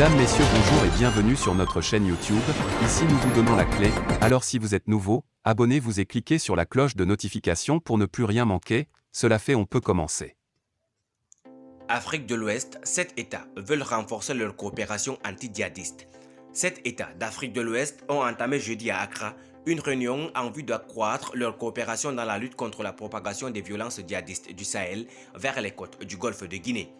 Mesdames, Messieurs, bonjour et bienvenue sur notre chaîne YouTube. Ici nous vous donnons la clé, alors si vous êtes nouveau, abonnez-vous et cliquez sur la cloche de notification pour ne plus rien manquer. Cela fait, on peut commencer. Afrique de l'Ouest, 7 États veulent renforcer leur coopération anti-djihadiste. 7 États d'Afrique de l'Ouest ont entamé jeudi à Accra une réunion en vue d'accroître leur coopération dans la lutte contre la propagation des violences djihadistes du Sahel vers les côtes du Golfe de Guinée.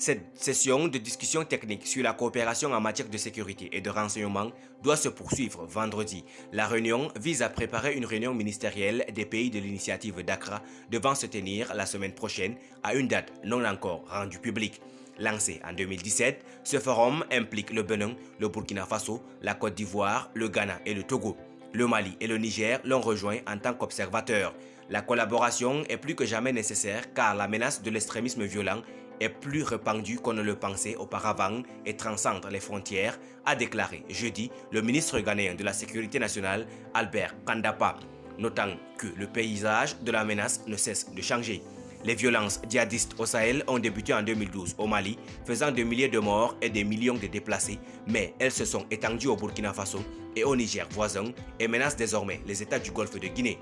Cette session de discussion technique sur la coopération en matière de sécurité et de renseignement doit se poursuivre vendredi. La réunion vise à préparer une réunion ministérielle des pays de l'initiative d'Accra devant se tenir la semaine prochaine à une date non encore rendue publique. Lancé en 2017, ce forum implique le Bénin, le Burkina Faso, la Côte d'Ivoire, le Ghana et le Togo. Le Mali et le Niger l'ont rejoint en tant qu'observateurs. La collaboration est plus que jamais nécessaire car la menace de l'extrémisme violent est plus répandue qu'on ne le pensait auparavant et transcende les frontières, a déclaré jeudi le ministre ghanéen de la Sécurité nationale Albert Kandapa, notant que le paysage de la menace ne cesse de changer. Les violences djihadistes au Sahel ont débuté en 2012 au Mali, faisant des milliers de morts et des millions de déplacés, mais elles se sont étendues au Burkina Faso et au Niger voisin et menacent désormais les États du Golfe de Guinée.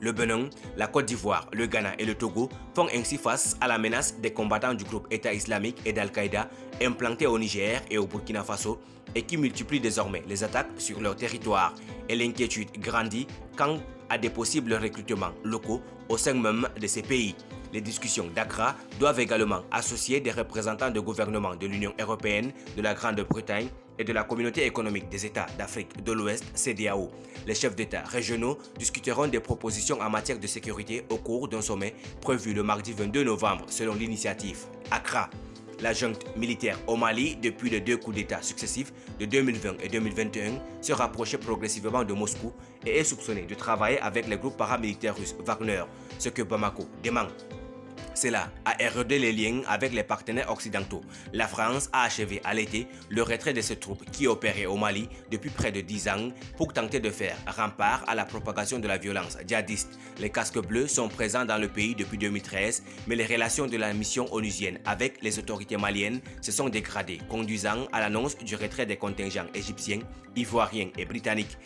Le Bénin, la Côte d'Ivoire, le Ghana et le Togo font ainsi face à la menace des combattants du groupe État islamique et d'Al-Qaïda implantés au Niger et au Burkina Faso et qui multiplient désormais les attaques sur leur territoire. Et l'inquiétude grandit quant à des possibles recrutements locaux au sein même de ces pays. Les discussions d'Accra doivent également associer des représentants de gouvernements de l'Union européenne, de la Grande-Bretagne et de la Communauté économique des États d'Afrique de l'Ouest, CEDEAO. Les chefs d'État régionaux discuteront des propositions en matière de sécurité au cours d'un sommet prévu le mardi 22 novembre selon l'initiative Accra. La junte militaire au Mali, depuis les deux coups d'État successifs de 2020 et 2021, se rapprochait progressivement de Moscou et est soupçonnée de travailler avec les groupes paramilitaires russes Wagner, ce que Bamako demande. Cela a érodé les liens avec les partenaires occidentaux. La France a achevé à l'été le retrait de ses troupes qui opéraient au Mali depuis près de 10 ans pour tenter de faire rempart à la propagation de la violence djihadiste. Les casques bleus sont présents dans le pays depuis 2013, mais les relations de la mission onusienne avec les autorités maliennes se sont dégradées, conduisant à l'annonce du retrait des contingents égyptiens, ivoiriens et britanniques.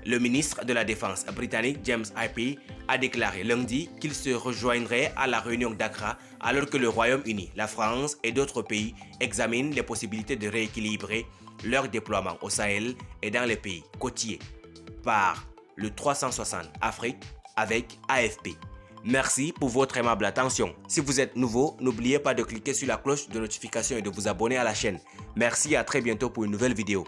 Le ministre de la Défense britannique James Ipey a déclaré lundi qu'il se rejoindrait à la réunion d'Accra alors que le Royaume-Uni, la France et d'autres pays examinent les possibilités de rééquilibrer leur déploiement au Sahel et dans les pays côtiers par le 360 Afrique avec AFP. Merci pour votre aimable attention. Si vous êtes nouveau, n'oubliez pas de cliquer sur la cloche de notification et de vous abonner à la chaîne. Merci et à très bientôt pour une nouvelle vidéo.